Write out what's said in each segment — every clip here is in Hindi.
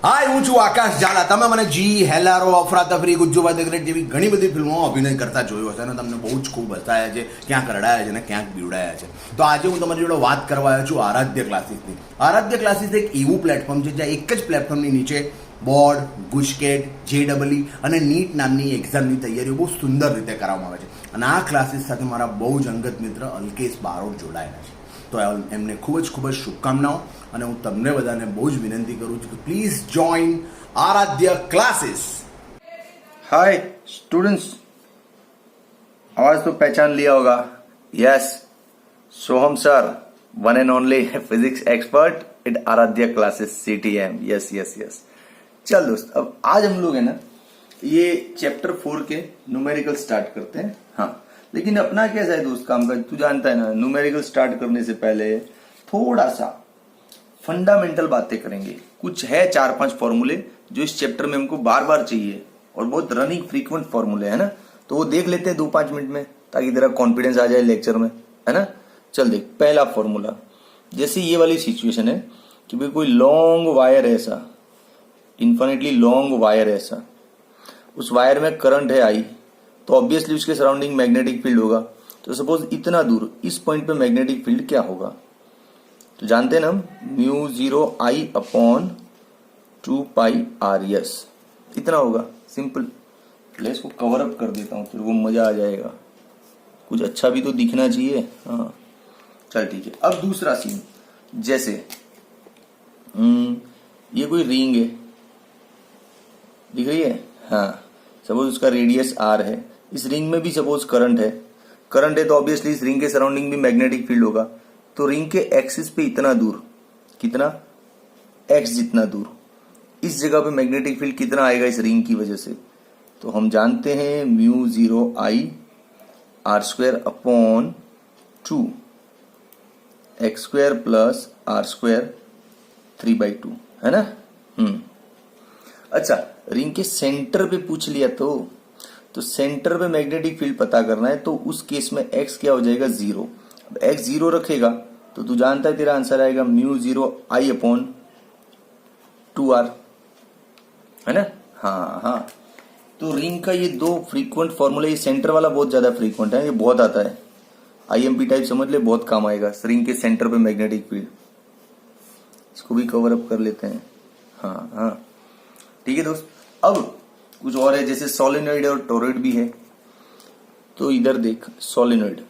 હાય હું છું આકાશ ઝાલા. તમે મને જી, હેલારો, અફરાતફરી, ગુજ્જુભાઈ ધ ગ્રેટ જેવી ઘણી બધી ફિલ્મોમાં અભિનય કરતા જોયો હશે અને તમને બહુ જ ખૂબ હસાયા છે, ક્યાંક રડાયા છે અને ક્યાંક બીવડાયા છે. તો આજે હું તમારી જોડે વાત કરવા આવ્યો છું આરાધ્ય ક્લાસીસની. આરાધ્ય ક્લાસીસ એક એવું પ્લેટફોર્મ છે જ્યાં એક જ પ્લેટફોર્મની નીચે બોર્ડ, ગુજકેટ, JEE અને નીટ નામની એક્ઝામની તૈયારીઓ બહુ સુંદર રીતે કરવામાં આવે છે. અને આ ક્લાસીસ સાથે મારા બહુ જ અંગત મિત્ર અલ્કેશ બારોટ જોડાયેલા છે. તો એમને ખૂબ જ શુભકામનાઓ અને હું તમને બધાને બહુ જ વિનંતી કરું છું કે please join Aaradhya classes. Hi students, आवाज तो पहचान लिया होगा. Yes, Soham sir, one and only physics expert at Aaradhya classes CTM. Yes yes yes. चल दोस्त, अब आज हम लोग है ना ये चैप्टर 4 के न्यूमेरिकल स्टार्ट करते हैं. हाँ, लेकिन अपना कैसा है दोस्त काम का, तू जानता है ना, न्यूमेरिकल स्टार्ट करने से पहले थोड़ा सा फंडामेंटल बातें करेंगे. कुछ है 4-5 फॉर्मूले जो इस चैप्टर में हमको बार बार चाहिए और बहुत रनिंग फ्रीक्वेंट फॉर्मूले है ना, तो वो देख लेते हैं 2-5 मिनट में ताकि तेरा कॉन्फिडेंस आ जाए लेक्चर में, है ना. चल देख, पहला फॉर्मूला, जैसे ये वाली सिचुएशन है कि भाई कोई लॉन्ग वायर है ऐसा, इन्फिनिटली लॉन्ग वायर है ऐसा, उस वायर में करंट है I, तो ऑब्वियसली उसके सराउंडिंग मैग्नेटिक फील्ड होगा. तो सपोज इतना दूर इस पॉइंट पे मैग्नेटिक फील्ड क्या होगा, तो जानते हैं ना हम, μ0I अपॉन 2πr. इतना होगा, सिंपल. पहले इसको कवर अप कर देता हूँ, फिर वो मजा आ जाएगा. कुछ अच्छा भी तो दिखना चाहिए. हाँ चल ठीक है. अब दूसरा सीन, जैसे ये कोई रिंग है, दिख रही है. हाँ, सपोज उसका रेडियस r है. इस रिंग में भी सपोज करंट है तो ऑब्वियसली इस रिंग के सराउंडिंग भी मैग्नेटिक फील्ड होगा. तो रिंग के एक्सिस पे इतना दूर, कितना, x जितना दूर, इस जगह पे मैग्नेटिक फील्ड कितना आएगा इस रिंग की वजह से, तो हम जानते हैं μ0I r² upon 2 x² plus r² 3/2, है ना. अच्छा, रिंग के सेंटर पे पूछ लिया तो सेंटर पे मैग्नेटिक फील्ड पता करना है, तो उस केस में x क्या हो जाएगा, 0. अब x 0 रखेगा तो तू जानता है तेरा आंसर आएगा μ0I अपॉन 2r, है ना. हाँ, तो रिंग का ये दो फ्रीक्वेंट फॉर्मूला, ये सेंटर वाला बहुत ज्यादा फ्रीक्वेंट है, ये बहुत आता है, IMP टाइप समझ ले, बहुत काम आएगा. रिंग के सेंटर पे मैग्नेटिक फील्ड, इसको भी कवर अप कर लेते हैं. हाँ ठीक है दोस्त. अब कुछ और है, जैसे सोलेनॉइड और टोरॉइड भी है. तो इधर देख, सोलेनॉइड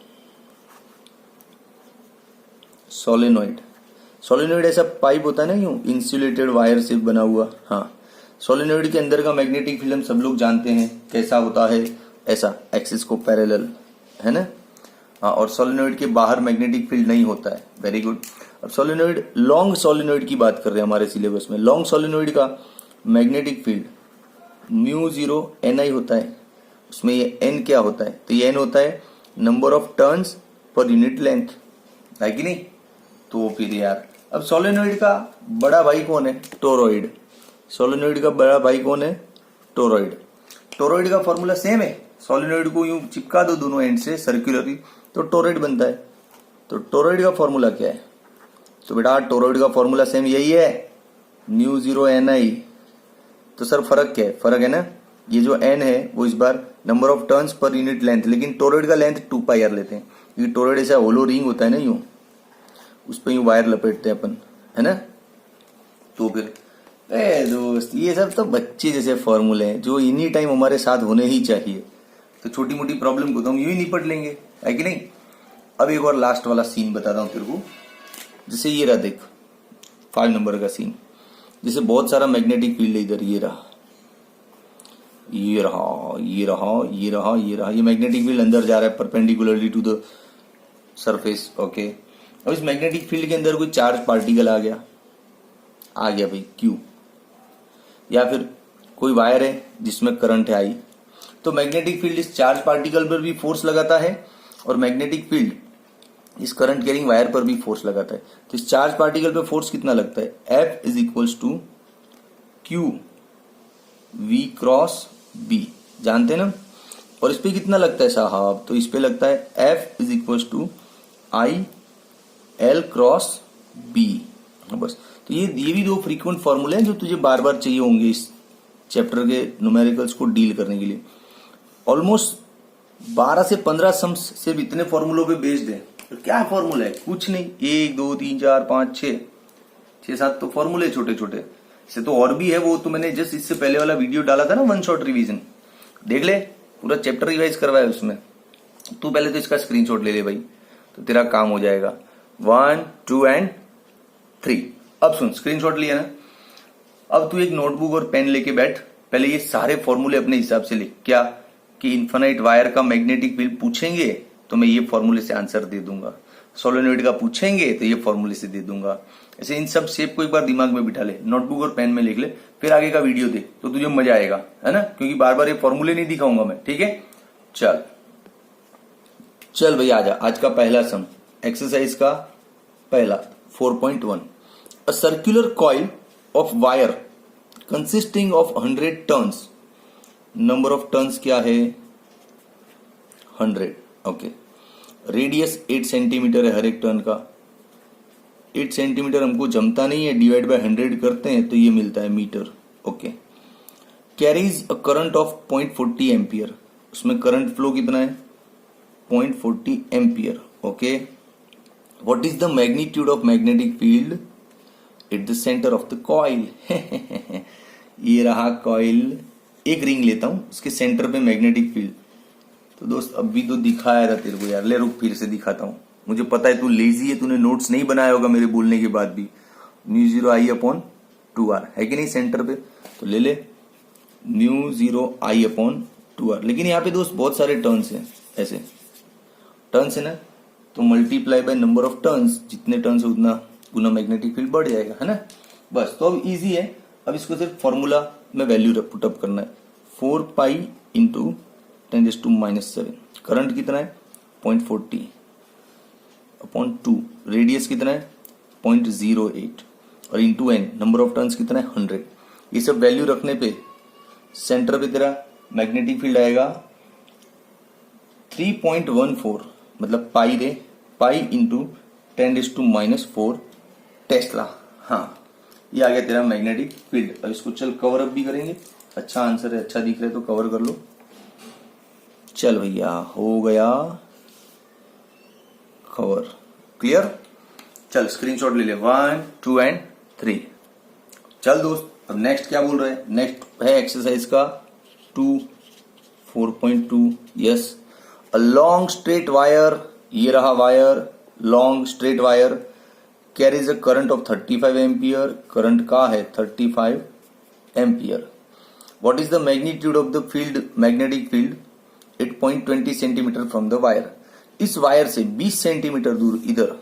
ऐसा पाइप होता है ना, यूं इंसुलेटेड वायर से बना हुआ. हाँ, सोलेनॉइड के अंदर का मैग्नेटिक फील्ड हम सब लोग जानते हैं कैसा होता है, ऐसा एक्सिस को पैरेलल, है ना. हाँ, और सोलेनॉइड के बाहर मैग्नेटिक फील्ड नहीं होता है. Very good. अब सोलेनॉइड, लॉन्ग सोलेनॉइड की बात कर रहे हैं हमारे सिलेबस में. लॉन्ग सोलेनॉइड का मैग्नेटिक फील्ड μ0NI होता है. उसमें ये N क्या होता है, तो ये N होता है number of turns per unit length, है कि नहीं. तो फिर यार, अब सोलेनॉइड का बड़ा भाई कौन है, टोरॉइड. सोलेनॉइड का बड़ा भाई कौन है, टोरॉइड का फॉर्मूला सेम है. सोलेनॉइड को यूं चिपका दो दोनों एंड से सर्कुलरली, तो टोरॉइड बनता है. तो टोरॉइड का फॉर्मूला क्या है, तो बेटा टोरॉइड का फॉर्मूला सेम यही है, μ0NI. तो सर फर्क क्या है, फर्क है ना, ये जो N है वो इस बार number of turns per unit length, लेकिन टोरॉइड का लेंथ 2πr लेते हैं, क्योंकि टोरॉइड ऐसा होलो रिंग होता है ना, यूं उस पर यूं वायर लपेटते हैं अपन, है ना. तो फिर दोस्त, ये सब तो बच्चे जैसे फॉर्मूले हैं जो इन्हीं टाइम हमारे साथ होने ही चाहिए. तो छोटी मोटी प्रॉब्लम को तो हम यूं ही निपट लेंगे, है कि नहीं. अब एक और लास्ट वाला सीन बताता हूं तेरे को. जैसे ये रहा, देख 5 नंबर का सीन. जैसे बहुत सारा मैग्नेटिक फील्ड है इधर, ये मैग्नेटिक फील्ड अंदर जा रहा है perpendicularly to the surface. Okay, अब इस मैग्नेटिक फील्ड के अंदर कोई चार्ज पार्टिकल आ गया भाई Q, या फिर कोई वायर है जिसमें करंट है I. तो मैग्नेटिक फील्ड इस चार्ज पार्टिकल पर भी फोर्स लगाता है और मैग्नेटिक फील्ड इस करंट कैरिंग वायर पर भी फोर्स लगाता है. तो इस चार्ज पार्टिकल पे फोर्स कितना लगता है, F is equals to Q V cross B, जानते हैं ना. और इस पे कितना लगता है साहब, तो इस पे लगता है F is equals to I L cross B. बस। तो ये भी दो फ्रीक्वेंट फॉर्मूले हैं जो तुझे बार बार चाहिए होंगे इस चैप्टर के न्यूमेरिकल्स को डील करने के लिए। ऑलमोस्ट 12 से 15 सम्स सिर्फ इतने फॉर्मूलों पे बेस्ड है। तो क्या फॉर्मूला है? कुछ नहीं, 1 2 3 4 5 6 7 तो फॉर्मूले छोटे छोटे से तो और भी है। वो तो मैंने जस्ट इससे पहले वाला वीडियो डाला था ना, वन शॉट रिवीजन, देख ले, पूरा चैप्टर रिवाइज करवाया उसमें। तू पहले तो इसका स्क्रीनशॉट ले ले भाई, तो तेरा काम हो जाएगा। 1 2 एंड 3। अब सुन, स्क्रीनशॉट लिया ना, अब तू एक नोटबुक और पेन लेके बैठ, पहले ये सारे फॉर्मूले अपने हिसाब से लिख। क्या कि इन्फिनाइट वायर का मैग्नेटिक फील्ड पूछेंगे तो मैं ये फॉर्मूले से आंसर दे दूंगा, सोलेनोइड का पूछेंगे तो ये फॉर्मूले से दे दूंगा। ऐसे इन सब शेप को एक बार दिमाग में बिठा ले, नोटबुक और पेन में लिख ले, फिर आगे का वीडियो देख तो तुझे मजा आएगा, है ना, क्योंकि बार बार ये फॉर्मूले नहीं दिखाऊंगा मैं, ठीक है। चल चल भाई आजा, आज का पहला सम, एक्सरसाइज का पहला 4.1। A circular coil of wire consisting of 100 turns. Number of turns क्या है? 100। ओके। रेडियस 8 सेंटीमीटर है हर एक टर्न का। 8 सेंटीमीटर हमको जमता नहीं है, डिवाइड बाय 100 करते हैं तो ये मिलता है metre. Okay. Carries a current of 0.40 ampere. उसमें करंट फ्लो कितना है? 0.40 ampere. Okay. What is the magnitude of magnetic field at the centre of the coil? ये रहा कॉइल, एक रिंग लेता हूं, उसके सेंटर पे मैग्नेटिक फील्ड। तो दोस्त अभी तो दिखाया था तेरे को यार, ले रुक फिर से दिखाता हूं। मुझे पता है तू लेजी है, तूने नोट्स नहीं बनाया होगा मेरे बोलने के बाद भी। μ0I/2r है कि नहीं सेंटर पे, तो ले ले μ0I/2r। लेकिन यहाँ पे दोस्त बहुत सारे टर्न्स हैं, ऐसे टर्न्स है ना, तो multiply by number of turns, जितने टर्न्स है उतना गुना मैग्नेटिक फील्ड बढ़ जाएगा, है ना। बस, तो अब इजी है। अब इसको सिर्फ फॉर्मूला में वैल्यू पुटअप करना है। 4 पाई इंटू 10⁻⁻7। करंट कितना है? 0.40/2। रेडियस कितना है? 0.08 और into N, number of turns कितना है? 100। ये सब वैल्यू रखने पे सेंटर पे तेरा मैग्नेटिक फील्ड आएगा 3.14, मतलब पाई रे, पाई इंटू 10⁻⁻4 टेस्ला। हाँ, ये आ गया तेरा मैग्नेटिक फील्ड। अब इसको चल कवर अप भी करेंगे। अच्छा आंसर है, अच्छा दिख रहा है तो कवर कर लो। चल भैया, हो गया कवर, क्लियर। चल स्क्रीनशॉट ले ले, 1 2 एंड 3। चल दोस्त, अब नेक्स्ट क्या बोल रहे हैं? नेक्स्ट है एक्सरसाइज का 4.2। Yes, a long straight wire, ये रहा wire, long straight wire, carries a current of 35 ampere. Current का है 35 ampere. What is the magnitude of the field, magnetic field eight 0.20 centimetre from the wire. इस वायर से 20 सेंटीमीटर दूर इधर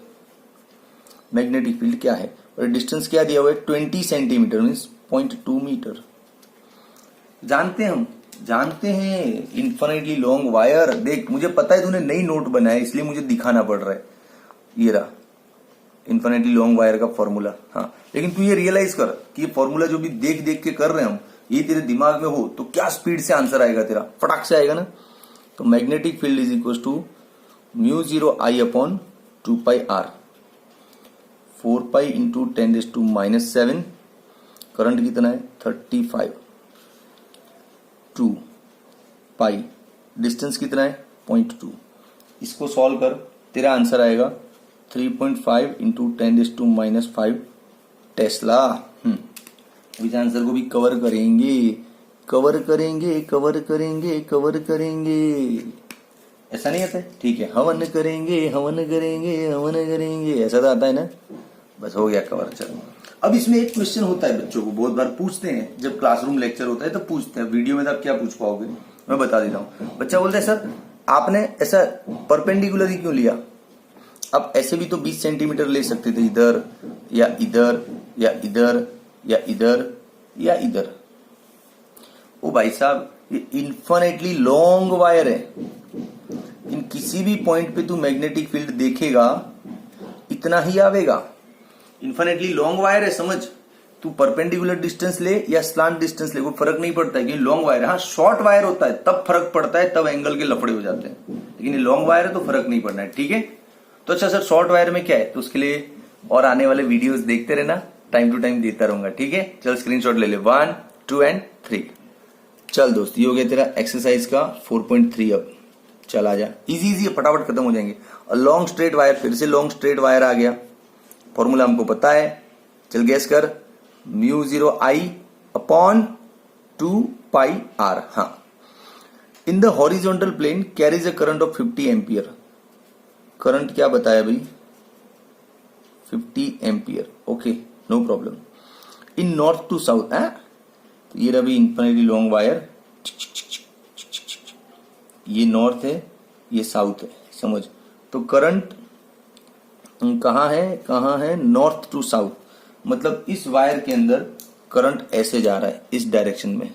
मैग्नेटिक फील्ड क्या है? और डिस्टेंस क्या दिया हुआ है? 20 सेंटीमीटर मीन्स 0.2 मीटर। जानते हैं इन्फिनिटली लॉन्ग वायर। देख, मुझे पता है तूने नई नोट बनाया, इसलिए मुझे दिखाना पड़ रहा है। ये रहा इन्फिनिटली लॉन्ग वायर का फॉर्मूला। हाँ, लेकिन तू ये रियलाइज कर कि ये फॉर्मूला जो भी देख देख के कर रहे हैं हम, ये तेरे दिमाग में हो तो क्या स्पीड से आंसर आएगा तेरा, फटाक से आएगा ना। तो magnetic field is equal to μ0I/2πr। 4 pi into 10⁻⁻7। Current कितना है? 35। 2 पाई, डिस्टेंस कितना है? 0.2। इसको सॉल्व कर, तेरा आंसर आएगा 3.5 इंटू 10⁻⁵ टेस्ला। इस आंसर को भी कवर करेंगे। ऐसा नहीं आता है? ठीक है, हवन करेंगे, ऐसा तो आता है ना। बस हो गया कवर। चलो, अब इसमें एक क्वेश्चन होता है, बच्चों को बहुत बार पूछते हैं जब क्लासरूम लेक्चर होता है तब पूछते हैं। वीडियो में तो आप क्या पूछ पाओगे, मैं बता देता हूँ। बच्चा बोलता है सर आपने ऐसा परपेंडिकुलर ही क्यों लिया? अब ऐसे भी तो 20 सेंटीमीटर ले सकते थे, इधर या इधर या इधर या इधर या इधर। ओ भाई साहब, ये इन्फिनिटली लॉन्ग वायर है, इन किसी भी पॉइंट पे तू मैग्नेटिक फील्ड देखेगा इतना ही आवेगा। इन्फिनिटली लॉन्ग वायर है, समझ। तू परपेंडिकुलर डिस्टेंस ले या स्लांट डिस्टेंस ले, कोई फर्क नहीं पड़ता है, क्योंकि लॉन्ग वायर है। हाँ, शॉर्ट वायर होता है तब फर्क पड़ता है, तब एंगल के लफड़े हो जाते हैं, लेकिन ये लॉन्ग वायर है तो फर्क नहीं पड़ना है, ठीक है। तो अच्छा सर, शॉर्ट वायर में क्या है? तो उसके लिए और आने वाले वीडियोस देखते रहना, टाइम टू टाइम देता रहूंगा, ठीक है। चल स्क्रीनशॉट ले ले, 1, 2 एंड 3। चल दोस्त, ये हो गया तेरा एक्सरसाइज का 4.3। अब चल आ जा, इजी इजी फटाफट खत्म हो जाएंगे। लॉन्ग स्ट्रेट वायर, फिर से लॉन्ग स्ट्रेट वायर आ गया। फॉर्मूला हमको पता है, चल गैस कर, μ0I अपॉन 2πr। हाँ, in the horizontal plane carries a current of 50 ampere. Current क्या बताया भाई, 50 ampere, okay no problem. In north to south है, तो ये रहा इन्फिनिटली लॉन्ग वायर, ये नॉर्थ है, ये साउथ है, समझ। तो करंट कहाँ है, नॉर्थ टू साउथ, मतलब इस वायर के अंदर करंट ऐसे जा रहा है, इस डायरेक्शन में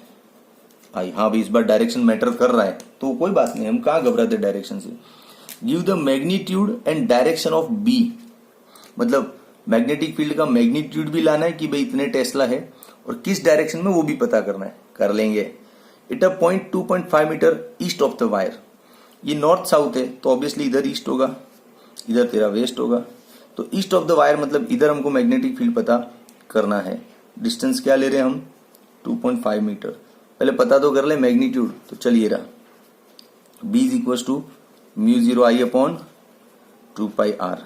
भाई। हाँ भाई, इस बार डायरेक्शन मैटर कर रहा है, तो कोई बात नहीं, हम कहाँ घबराते डायरेक्शन से। Give the magnitude and direction of B, मतलब मैग्नेटिक फील्ड का मैग्नीट्यूड भी लाना है कि भाई इतने टेस्ला है, और किस डायरेक्शन में वो भी पता करना है, कर लेंगे। At a point 2.5 metre east of the wire. ये नॉर्थ साउथ है, तो ऑब्वियसली इधर ईस्ट होगा, इधर तेरा वेस्ट होगा। तो ईस्ट ऑफ द वायर मतलब इधर हमको मैग्नेटिक फील्ड पता करना है। डिस्टेंस क्या ले रहे हैं हम, 2.5 मीटर। पहले पता तो कर ले मैग्नीट्यूड, तो चलिए रहा, B is equal to μ0I upon 2πr।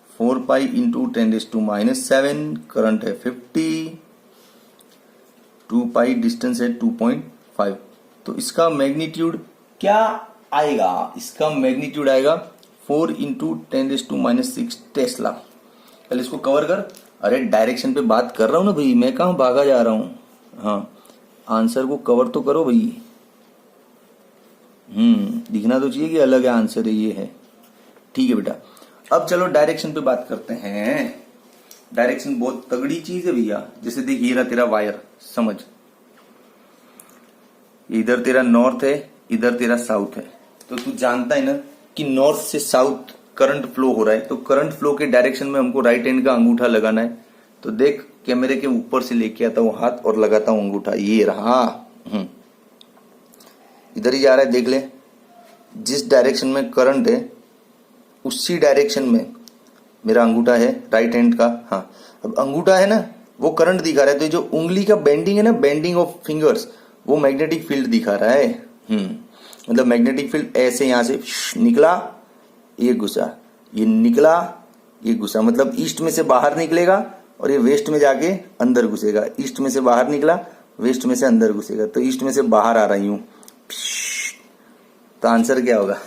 4π into 10⁻⁻⁷, current है 50, 2π डिस्टेंस है 2.5। तो इसका मैग्नीट्यूड क्या आएगा, इसका मैग्नीट्यूड आएगा 4 इंटू 10⁻⁶ टेस्ला। पहले इसको कवर कर। अरे डायरेक्शन पे बात कर रहा हूं ना भाई, मैं कहां भागा जा रहा हूं। हाँ, आंसर को कवर तो करो भाई। दिखना तो चाहिए कि अलग है आंसर है, ये है, ठीक है बेटा। अब चलो डायरेक्शन पे बात करते हैं। डायरेक्शन बहुत तगड़ी चीज है भैया। जैसे देख, ये रहा तेरा वायर, समझ, इधर तेरा नॉर्थ है, इधर तेरा साउथ है। तो तू जानता है ना कि नॉर्थ से साउथ करंट फ्लो हो रहा है, तो करंट फ्लो के डायरेक्शन में हमको राइट हैंड का अंगूठा लगाना है। तो देख, कैमरे के ऊपर से लेके आता हूं हाथ और लगाता हूं अंगूठा, ये रहा, इधर ही जा रहा है, देख ले। जिस डायरेक्शन में करंट है उसी डायरेक्शन में मेरा अंगूठा है राइट हैंड का। हाँ, अब अंगूठा है ना, वो करंट दिखा रहा है, तो जो उंगली का बेंडिंग है ना, बेंडिंग ऑफ फिंगर्स, वो मैग्नेटिक फील्ड दिखा रहा है। मतलब मैग्नेटिक फील्ड ऐसे यहां से निकला, ये घुसा, ये निकला, ये घुसा, मतलब ईस्ट में से बाहर निकलेगा और ये वेस्ट में जाके अंदर घुसेगा। ईस्ट में से बाहर निकला, वेस्ट में से अंदर घुसेगा, तो ईस्ट में से बाहर आ रही हूं। तो आंसर क्या होगा?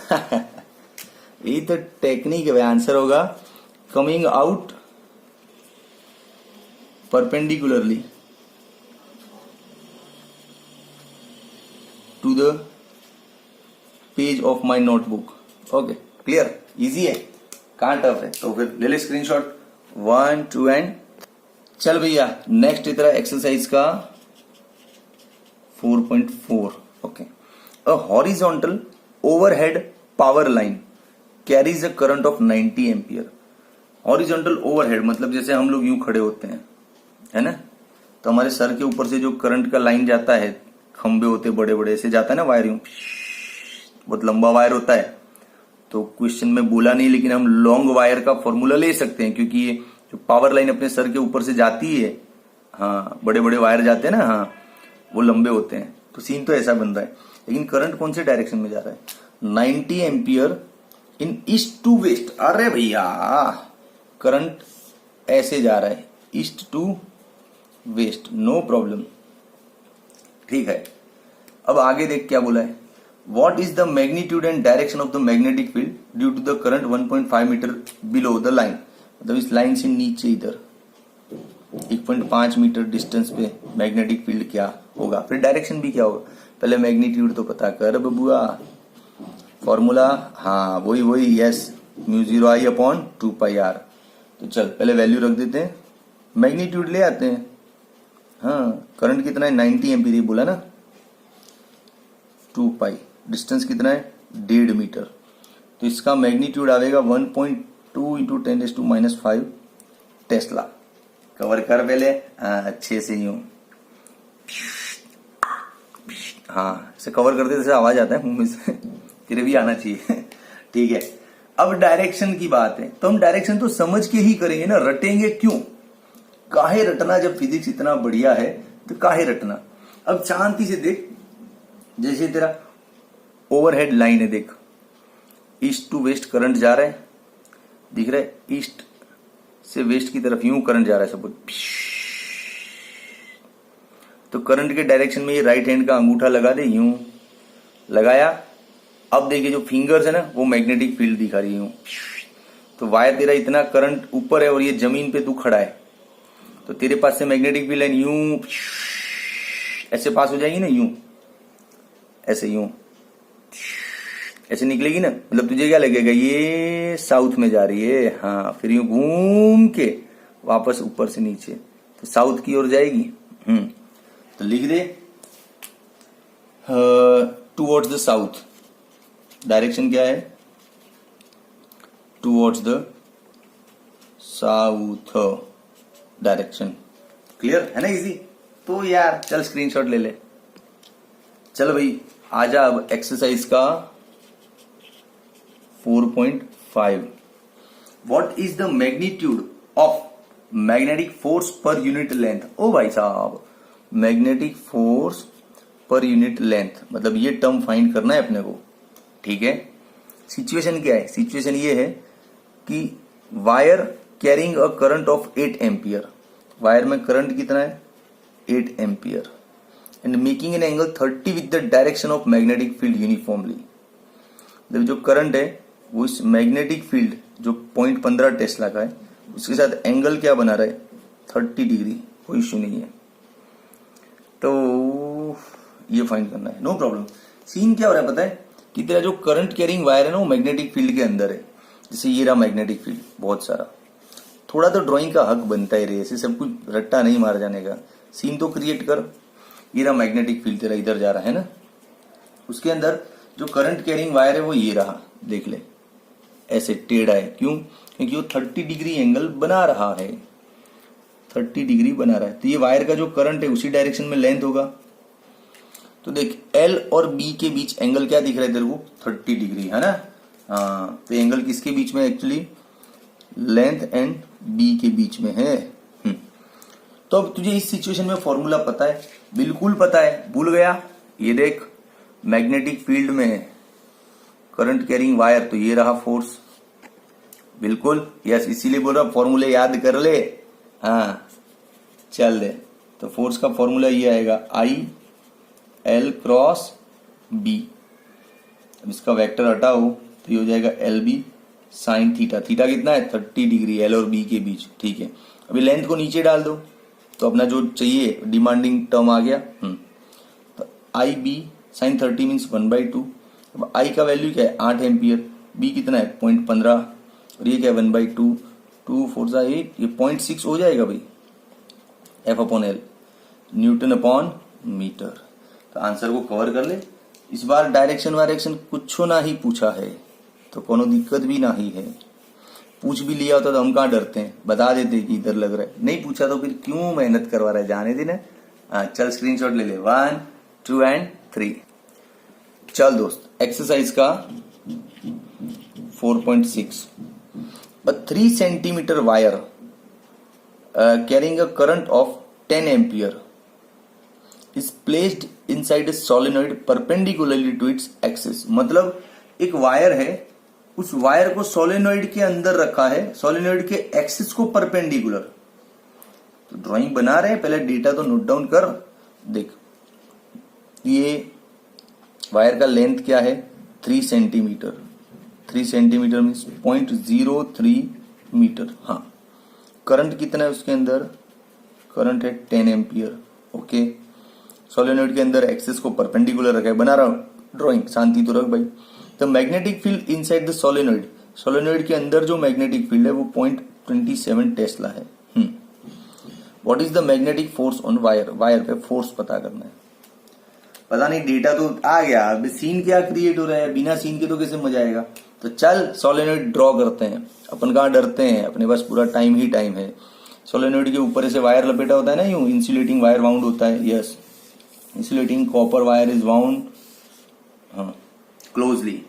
यही तो टेक्निक है। आंसर होगा coming out perpendicularly to the page of my notebook. Okay, clear, easy है, कहां टफ है। तो फिर ले ले स्क्रीनशॉट, 1, 2 एंड चल भैया। नेक्स्ट इतना एक्सरसाइज का 4.4। Okay, a horizontal overhead power line carries a current of 90 ampere. Horizontal overhead मतलब जैसे हम लोग यूं खड़े होते हैं, है ना, तो हमारे सर के ऊपर से जो करंट का लाइन जाता है, खंबे होते बड़े बड़े, ऐसे जाता है ना वायर, यूं बहुत लंबा वायर होता है। तो क्वेश्चन में बोला नहीं, लेकिन हम लॉन्ग वायर का फॉर्मूला ले सकते हैं, क्योंकि ये जो पावर लाइन अपने सर के ऊपर से जाती है, हाँ, बड़े बड़े वायर जाते हैं ना, हाँ, वो लंबे होते हैं। तो सीन तो ऐसा बन रहा है, लेकिन करंट कौन से डायरेक्शन में जा रहा है, 90 ampere in east to west. अरे भैया, करंट ऐसे जा रहा है, east to west, no problem, ठीक है। अब आगे देख क्या बोला है, what is the magnitude and direction of the magnetic field due to the current 1.5 metre below the line. मतलब इस लाइन से नीचे इधर 1.5 मीटर डिस्टेंस पे मैग्नेटिक फील्ड क्या होगा, फिर डायरेक्शन भी क्या होगा। पहले मैग्नीट्यूड तो पता कर बबुआ, फॉर्मूला, हाँ वही, यस, μ0I अपॉन 2πr। तो चल पहले वैल्यू रख देते हैं, मैग्नीट्यूड ले आते हैं। हाँ, करंट कितना है, 90 एम्पीयर बोला ना, 2π, डिस्टेंस कितना है, 1.5 मीटर। तो इसका मैग्नीट्यूड आएगा 1.2 इंटू 10⁻⁵ टेस्ला। कवर कर पहले, हाँ अच्छे से यूं, हाँ इसे कवर करते जैसे आवाज आता है मुंह में से, तेरे भी आना चाहिए, ठीक है। अब डायरेक्शन की बात है, तो हम डायरेक्शन तो समझ के ही करेंगे ना, रटेंगे क्यों? काहे रटना, जब फिजिक्स इतना बढ़िया है तो काहे रटना। अब शांति से देख, जैसे तेरा ओवरहेड लाइन है, देख ईस्ट टू वेस्ट करंट जा रहा है, दिख रहा है, ईस्ट से वेस्ट की तरफ यूं करंट जा रहा है सपोज, तो करंट के डायरेक्शन में ये राइट हैंड का अंगूठा लगा दे, यूं लगाया। अब देखिए जो फिंगर्स है ना वो मैग्नेटिक फील्ड दिखा रही है यूं, तो वायर तेरा इतना करंट ऊपर है और ये जमीन पे तू खड़ा है, तो तेरे पास से मैग्नेटिक फील्ड लाइन यूं ऐसे पास हो जाएगी ना, यूं ऐसे, यूं ऐसे निकलेगी ना, मतलब तुझे क्या लगेगा ये साउथ में जा रही है, हाँ, फिर यूं घूम के वापस ऊपर से नीचे तो साउथ की ओर जाएगी। तो लिख दे टुवर्ड्स द साउथ, डायरेक्शन क्या है, towards the south direction. Clear है ना, इजी। तो यार चल स्क्रीनशॉट ले ले। चलो भाई आजा अब एक्सरसाइज का 4.5। What is the magnitude of magnetic force per unit length. ओ भाई साहब, magnetic force per unit length, मतलब ये टर्म फाइंड करना है अपने को, ठीक है। सिचुएशन क्या है, सिचुएशन ये है कि wire carrying a current of 8 ampere, wire में करंट कितना है 8 ampere, and making an angle 30 with the direction of magnetic field uniformly. मतलब जो करंट है वो इस मैग्नेटिक फील्ड जो 0.15 टेस्ला का है उसके साथ एंगल क्या बना रहा है 30 डिग्री, कोई इश्यू नहीं है। तो ये फाइंड करना है, नो प्रॉब्लम। सीन क्या हो रहा है पता है कि तेरा जो करंट कैरिंग वायर है ना वो मैग्नेटिक फील्ड के अंदर है, जैसे ये रहा मैग्नेटिक फील्ड बहुत सारा, थोड़ा तो ड्राइंग का हक बनता है रे, ऐसे सब कुछ रट्टा नहीं मार जाने का, सीन तो क्रिएट कर। ये रहा मैग्नेटिक फील्ड तेरा इधर जा रहा है ना, उसके अंदर जो करंट कैरिंग वायर है वो ये रहा, देख ले ऐसे टेढ़ा है, क्यों, क्योंकि वो 30 डिग्री एंगल बना रहा है, 30 डिग्री बना रहा है, तो ये वायर का जो करंट है उसी डायरेक्शन में लेंथ होगा। तो देख L और B के बीच एंगल क्या दिख रहा है तेरे को 30 डिग्री, है ना। हाँ, तो एंगल किसके बीच में एक्चुअली, लेंथ एंड B के बीच में है। तो अब तुझे इस सिचुएशन में फॉर्मूला पता है, बिल्कुल पता है, भूल गया। ये देख मैग्नेटिक फील्ड में करंट कैरिंग वायर, तो ये रहा फोर्स, बिल्कुल यस, इसीलिए बोल रहा फॉर्मूले याद कर ले। हाँ चल दे, तो फोर्स का फॉर्मूला ये आएगा I L क्रॉस B। अब इसका वेक्टर हटाओ तो ये हो जाएगा LB साइन थीटा, थीटा कितना है 30 डिग्री L और B के बीच, ठीक है। अभी लेंथ को नीचे डाल दो तो अपना जो चाहिए डिमांडिंग टर्म आ गया। तो IB साइन 30 मीन्स 1/2। अब I का वैल्यू क्या है 8 एम्पियर, B कितना है 0.15 और ये क्या है 1/2, 2 4 8, ये 0.6 हो जाएगा भाई, F/L न्यूटन अपॉन मीटर। तो आंसर को कवर कर ले। इस बार डायरेक्शन वायरेक्शन कुछ ना ही पूछा है, तो कोनो दिक्कत भी ना ही है। पूछ भी लिया होता तो हम कहाँ डरते हैं, बता देते कि इधर लग रहा है। नहीं पूछा तो फिर क्यों मेहनत करवा रहा है, जाने देना। चल स्क्रीनशॉट ले ले, 1 2 एंड 3। चल दोस्त एक्सरसाइज का 4.6। A 3 centimeter wire carrying a current of 10 ampere is placed inside a solenoid perpendicularly to its axis। मतलब एक वायर है, उस वायर को सोलेनोइड के अंदर रखा है, सोलेनोइड के एक्सिस को परपेंडिकुलर। तो ड्राइंग बना रहे हैं, पहले डेटा तो नोट डाउन कर। देख ये वायर का लेंथ क्या है 3 सेंटीमीटर, 3 सेंटीमीटर मीन्स 0.03 मीटर। हाँ, करंट कितना है उसके अंदर, करंट है 10 एम्पियर। ओके, सोलेनोइड के अंदर एक्सिस को परपेंडिकुलर रखा है, बना रहा हूं ड्राइंग, शांति तो रख भाई। The magnetic field inside the solenoid, solenoid के अंदर जो मैग्नेटिक फील्ड है वो 0.27 टेस्ला है। What is the magnetic force on wire, wire पे फोर्स पता करना है। पता नहीं, डेटा तो आ गया, अभी सीन क्या क्रिएट हो रहा है, बिना सीन के तो कैसे मजा आएगा। तो चल सोलेनोइड ड्रॉ करते हैं, अपन कहाँ डरते हैं, अपने पास पूरा टाइम ही टाइम है। सोलेनोइड के ऊपर ऐसे वायर लपेटा होता है ना, यूं इंसुलेटिंग वायर वाउंड होता है। Yes, insulating copper wire is wound closely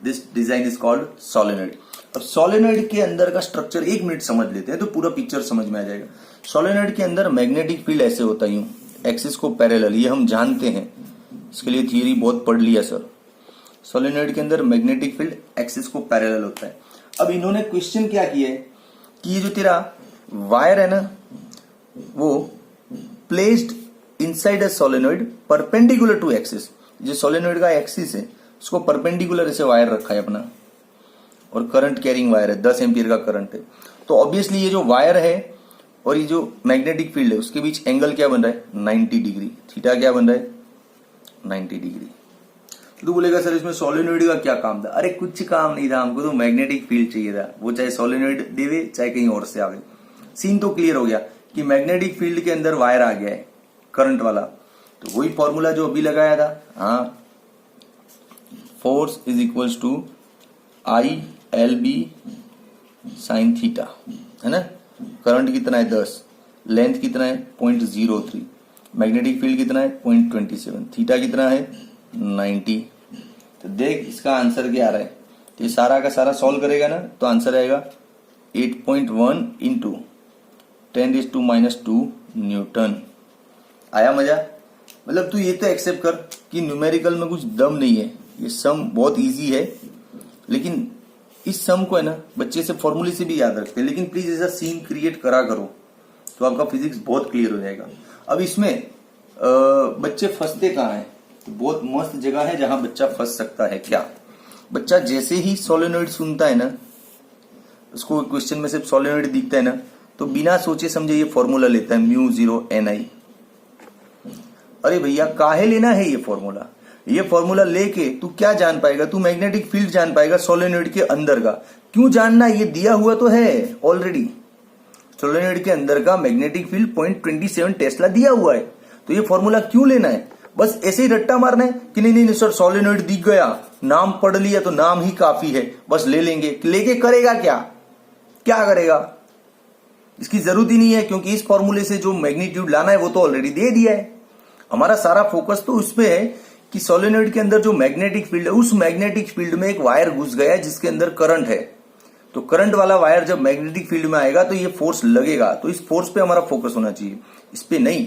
this design is called solenoid. अब सोलेनॉइड के अंदर का स्ट्रक्चर 1 मिनट समझ लेते हैं तो पूरा पिक्चर समझ में आ जाएगा। सोलेनॉइड के अंदर मैग्नेटिक फील्ड ऐसे होता है, यूं एक्सिस को पैरेलल, ये हम जानते हैं, इसके लिए थियरी बहुत पढ़ लिया सर। सोलेनॉइड के अंदर मैग्नेटिक फील्ड एक्सिस को पैरेलल होता है। अब इन्होंने क्वेश्चन क्या किया है कि ये जो तेरा वायर है ना, वो placed inside a solenoid perpendicular to axis. जो सोलेनॉइड का एक्सिस है उसको परपेंडिकुलर ऐसे वायर रखा है अपना, और करंट कैरिंग वायर है, 10 एम्पियर का करंट है। तो ऑब्वियसली ये जो वायर है और ये जो मैग्नेटिक फील्ड है उसके बीच एंगल क्या बन रहा है, 90 डिग्री। थीटा क्या बन रहा है, 90 डिग्री। तो बोलेगा सर इसमें सोलेनॉइड का क्या काम था? अरे कुछ काम नहीं था, हमको तो मैग्नेटिक फील्ड चाहिए था, वो चाहे सोलेनॉइड देवे चाहे कहीं और से आवे। सीन तो क्लियर हो गया कि मैग्नेटिक फील्ड के अंदर वायर आ गया है करंट वाला, तो वही फॉर्मूला जो अभी लगाया था, हाँ, force is equals to ILB sine theta, है ना। करंट कितना है 10, लेंथ कितना है 0.03, मैग्नेटिक फील्ड कितना है 0.27, थीटा कितना है 90। तो देख इसका आंसर क्या आ रहा है, तो ये सारा का सारा सॉल्व करेगा ना तो आंसर आएगा 8.1 इंटू 10⁻² न्यूटन। आया मजा? मतलब तू ये तो एक्सेप्ट कर कि न्यूमेरिकल में कुछ दम नहीं है, ये सम बहुत इजी है, लेकिन इस सम को है ना बच्चे से फॉर्मूले से भी याद रखते हैं, लेकिन प्लीज ऐसा सीन क्रिएट करा करो तो आपका फिजिक्स बहुत क्लियर हो जाएगा। अब इसमें बच्चे फंसते कहाँ हैं? तो बहुत मस्त जगह है जहां बच्चा फंस सकता है। क्या? बच्चा जैसे ही सोलेनॉइड सुनता है ना, उसको क्वेश्चन में सिर्फ सोलेनॉइड दिखता है ना, तो बिना सोचे समझे ये फॉर्मूला लेता है μ0 Ni। अरे भैया काहे लेना है ये फॉर्मूला? ये फॉर्मूला लेके तू क्या जान पाएगा? तू मैग्नेटिक फील्ड जान पाएगा सोलेनॉइड के अंदर का। क्यों जानना? ये दिया हुआ तो है ऑलरेडी। सोलेनॉइड के अंदर का मैग्नेटिक फील्ड 0.27 टेस्ला दिया हुआ है, तो ये फॉर्मूला क्यों लेना है? बस ऐसे ही रट्टा मारना है कि नहीं नहीं सर सोलेनॉइड दिख गया, नाम पढ़ लिया तो नाम ही काफी है, बस ले लेंगे। लेके करेगा क्या? क्या करेगा? इसकी जरूरत ही नहीं है, क्योंकि इस फॉर्मूले से जो मैग्नीट्यूड लाना है वो तो ऑलरेडी दे दिया है। हमारा सारा फोकस तो उस पे है कि सोलेनॉइड के अंदर जो मैग्नेटिक फील्ड है, उस मैग्नेटिक फील्ड में एक वायर घुस गया है जिसके अंदर करंट है। तो करंट वाला वायर जब मैग्नेटिक फील्ड में आएगा तो ये फोर्स लगेगा, तो इस फोर्स पे हमारा फोकस होना चाहिए, इस पे नहीं।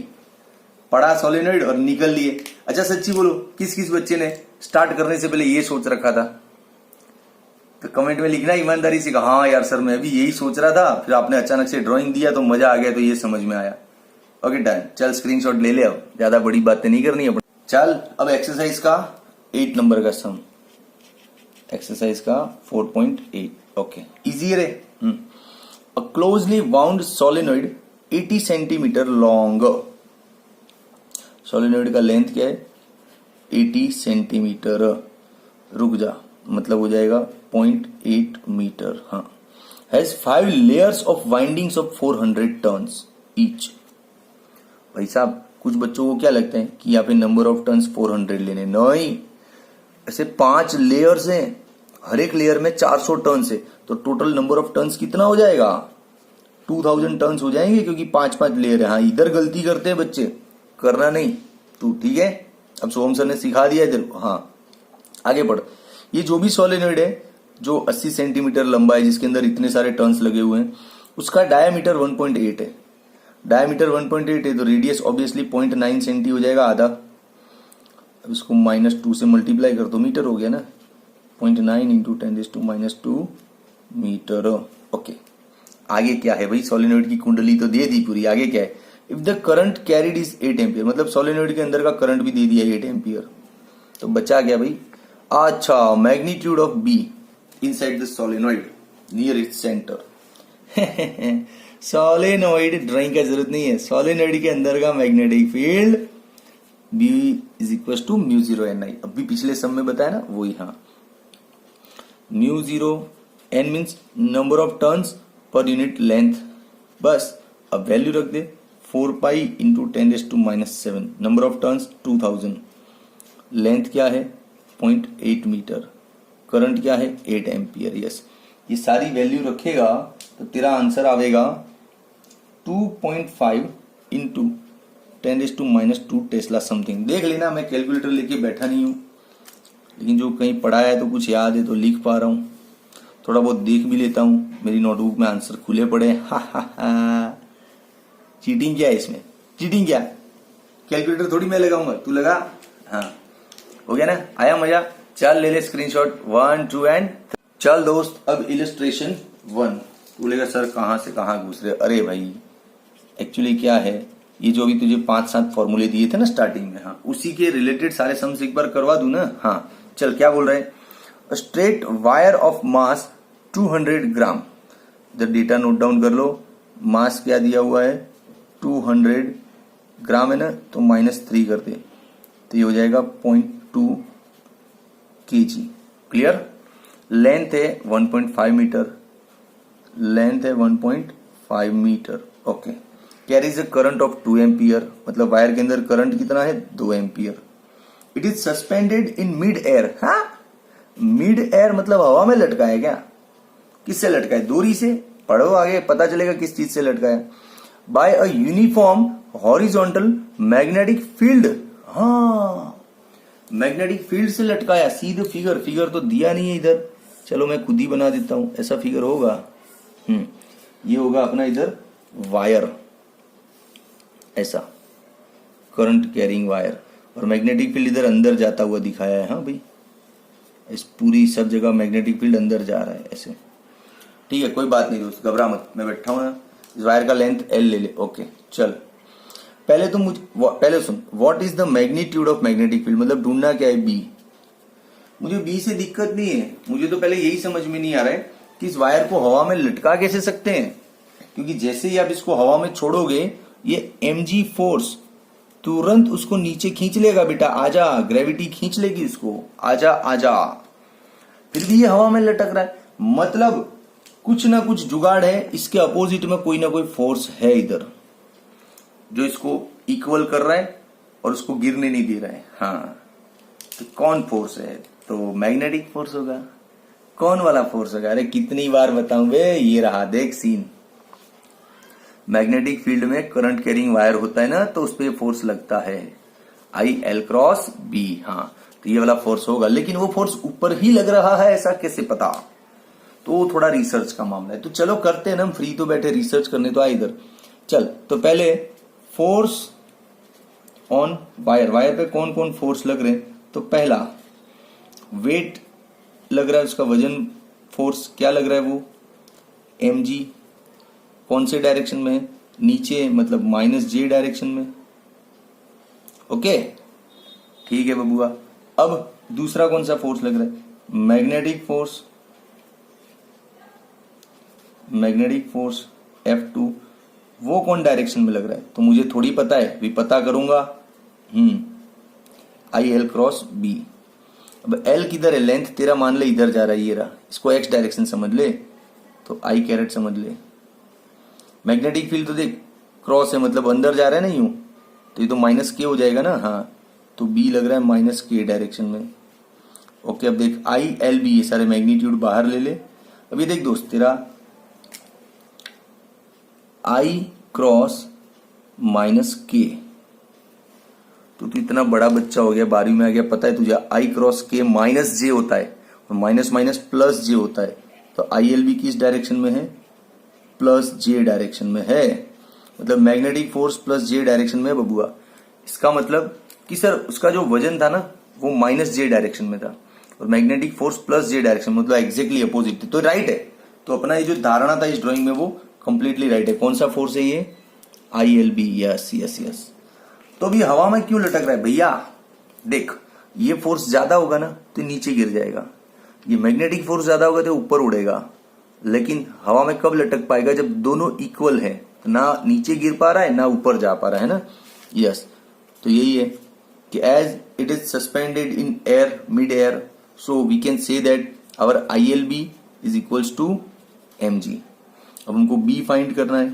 पढ़ा सोलेनॉइड और निकल लिए। अच्छा सच्ची बोलो, किस किस बच्चे ने स्टार्ट करने से पहले ये सोच रखा था? तो कमेंट में लिखना ईमानदारी से, हाँ यार सर मैं भी यही सोच रहा था, फिर आपने अचानक से ड्राइंग दिया तो मजा आ गया, तो ये समझ में आया। ओके डन, चल स्क्रीनशॉट ले ले, अब ज्यादा बड़ी बातें नहीं करनी है। चल अब एक्सरसाइज का 8 नंबर का सम, एक्सरसाइज का 4.8। ओके इजी रे। A closely wound solenoid 80 centimetre long. Solenoid का लेंथ क्या है? 80 सेंटीमीटर। रुक जा, मतलब हो जाएगा 0.8 मीटर। हाँ, has 5 layers of windings of 400 turns each. भाई साहब कुछ बच्चों को क्या लगता है कि यहाँ पे नंबर ऑफ टर्न्स 400 लेने, नहीं, ऐसे 5 लेयर्स हैं, हर एक लेयर में 400 टर्न्स है, तो टोटल नंबर ऑफ टर्न्स कितना हो जाएगा? 2000 टर्न्स हो जाएंगे, क्योंकि 5-5 लेयर है। हाँ इधर गलती करते हैं बच्चे, करना नहीं तू, ठीक है? अब सोहम सर ने सिखा दिया है तेरे को। हाँ आगे बढ़। ये जो भी सोलेनॉइड है जो 80 सेंटीमीटर लंबा है, जिसके अंदर इतने सारे टर्न्स लगे हुए हैं, उसका डायमीटर 1.8 है। डायमीटर 1.8 है तो रेडियस ऑब्वियसली 0.9 सेंटी हो जाएगा, आधा। अब इसको -2 से मल्टीप्लाई कर दो, मीटर हो गया ना। 0.9 इंटू 10⁻² मीटर। ओके आगे क्या है भाई? सोलेनॉइड की कुंडली तो दे दी पूरी, आगे क्या है? If the current carried is 8 ampere, मतलब सोलेनॉइड के अंदर का करंट भी दे दिया 8 एम्पियर, तो बचा गया भाई, अच्छा, magnitude of B inside the solenoid near its centre. Solenoid drawing का जरूरत नहीं है, सोलेनॉइड के अंदर का magnetic field B is equal to μ0 Ni। अभी पिछले सम में बताया ना वही। हाँ μ0 N means number of turns per unit length, बस अब वैल्यू रख दे 4 pi into 10⁻⁷। Number of turns 2000, length क्या है 0.8 मीटर, करंट क्या है 8 एम्पियर। यस, ये सारी वैल्यू रखेगा तो तेरा आंसर आएगा 2.5 इंटू 10⁻² टेस्ला समथिंग। देख लेना, मैं कैलकुलेटर लेके बैठा नहीं हूं, लेकिन जो कहीं पढ़ा है तो कुछ याद है तो लिख पा रहा हूँ, थोड़ा बहुत देख भी लेता हूँ, मेरी नोटबुक में आंसर खुले पड़े हैं। हा। चीटिंग क्या है इसमें? चीटिंग क्या? कैलकुलेटर थोड़ी मैं लगाऊंगा, तू लगा। हाँ, हो गया ना? आया मजा? चल ले स्क्रीनशॉट 1 2 एंड चल दोस्त, अब इलस्ट्रेशन 1। तू बोलेगा सर कहाँ से कहाँ घुस रहे? अरे भाई एक्चुअली क्या है, ये जो अभी तुझे 5-7 फॉर्मूले दिए थे ना स्टार्टिंग में, हाँ उसी के रिलेटेड सारे सम्स एक बार करवा दूं ना। हाँ चल, क्या बोल रहे हैं? स्ट्रेट वायर ऑफ मास 200 ग्राम। जब डेटा नोट डाउन कर लो, मास क्या दिया हुआ है 200 ग्राम है ना, तो -3 कर दे तो ये हो जाएगा 0.2 kg। क्लियर? लेंथ है 1.5 मीटर, लेंथ है 1.5 metre. Okay, carries a current of 2 ampere, मतलब वायर के अंदर करंट कितना है 2 ampere. It is suspended in mid air. हाँ, मिड एयर मतलब हवा में लटका है क्या? किससे लटका है? दूरी से। पढ़ो आगे, पता चलेगा किस चीज से लटका है। By a uniform horizontal magnetic field. हाँ, मैग्नेटिक फील्ड से लटकाया। सीधे फिगर तो दिया नहीं है इधर, चलो मैं खुद ही बना देता हूं। ऐसा फिगर होगा, ये होगा अपना इधर वायर, ऐसा करंट कैरिंग वायर, और मैग्नेटिक फील्ड इधर अंदर जाता हुआ दिखाया है। हाँ भाई, इस पूरी सब जगह मैग्नेटिक फील्ड अंदर जा रहा है ऐसे। ठीक है, कोई बात नहीं दोस्त, घबरा मत, मैं बैठा हूं ना। इस वायर का लेंथ L ले ले। ओके चल, पहले तो पहले सुन, what is the magnitude of magnetic field, मतलब ढूंढना क्या है B। मुझे B से दिक्कत नहीं है, मुझे तो पहले यही समझ में नहीं आ रहा है कि इस वायर को हवा में लटका कैसे सकते हैं, क्योंकि जैसे ही आप इसको हवा में छोड़ोगे ये mg फोर्स तुरंत उसको नीचे खींच लेगा। बेटा आजा, ग्रेविटी खींच लेगी इसको, आजा आजा। फिर भी ये हवा में लटक रहा है, मतलब कुछ ना कुछ जुगाड़ है, इसके अपोजिट में कोई ना कोई फोर्स है इधर जो इसको इक्वल कर रहा है और उसको गिरने नहीं दे रहा है। हाँ, तो कौन फोर्स है? तो मैग्नेटिक फोर्स होगा। कौन वाला फोर्स होगा? अरे कितनी बार बताऊं बे, ये रहा देख सीन। मैग्नेटिक फील्ड में करंट कैरिंग वायर होता है ना, तो उस पर फोर्स लगता है IL क्रॉस B। हाँ, तो ये वाला फोर्स होगा, लेकिन वो फोर्स ऊपर ही लग रहा है ऐसा कैसे पता? तो थोड़ा रिसर्च का मामला है, तो चलो करते हैं ना, हम फ्री तो बैठे, रिसर्च करने तो आए इधर। चल, तो पहले फोर्स ऑन वायर, वायर पे कौन कौन फोर्स लग रहे हैं? तो पहला वेट लग रहा है, उसका वजन फोर्स क्या लग रहा है वो mg। कौन से डायरेक्शन में है? नीचे, मतलब -j डायरेक्शन में। ओके ठीक है बबुआ। अब दूसरा कौन सा फोर्स लग रहा है? Magnetic force, magnetic force F2, वो कौन डायरेक्शन में लग रहा है? तो मुझे थोड़ी पता है, भी पता करूंगा। IL cross B। अब L किधर है? लेंथ तेरा मान ले इधर जा रहा है, ये रहा, इसको x डायरेक्शन समझ ले, तो I कैरेट समझ ले। मैग्नेटिक फील्ड तो देख क्रॉस है, मतलब अंदर जा रहा है ना यूं, तो ये तो -k हो जाएगा ना। हाँ, तो B लग रहा है -k डायरेक्शन में। ओके, अब देख ILB, ये सारे मैग्नीट्यूड बाहर ले ले। अभी देख दोस्त, तेरा I क्रॉस -k, तो तू इतना बड़ा बच्चा हो गया, 12वीं में आ गया, पता है तुझे I क्रॉस k -j होता है, और माइनस माइनस प्लस j होता है। तो ILB किस डायरेक्शन में है? +j डायरेक्शन में है, मतलब मैग्नेटिक फोर्स +j डायरेक्शन में है बबुआ। इसका मतलब कि सर उसका जो वजन था ना वो -j डायरेक्शन में था, और मैग्नेटिक फोर्स +j डायरेक्शन में, मतलब एग्जैक्टली अपोजिट थी। तो राइट है, तो अपना ये जो धारणा था इस ड्राइंग में वो कंप्लीटली राइट है। कौन सा फोर्स है ये? ILB। Yes yes yes. तो अभी हवा में क्यों लटक रहा है भैया? देख, ये फोर्स ज्यादा होगा ना तो नीचे गिर जाएगा, ये मैग्नेटिक फोर्स ज्यादा होगा तो ऊपर उड़ेगा। लेकिन हवा में कब लटक पाएगा? जब दोनों इक्वल है, तो ना नीचे गिर पा रहा है ना ऊपर जा पा रहा है ना। यस, तो यही है कि as it is suspended in air, mid air, so we can say that our ILB is equals to mg। अब हमको B फाइंड करना है,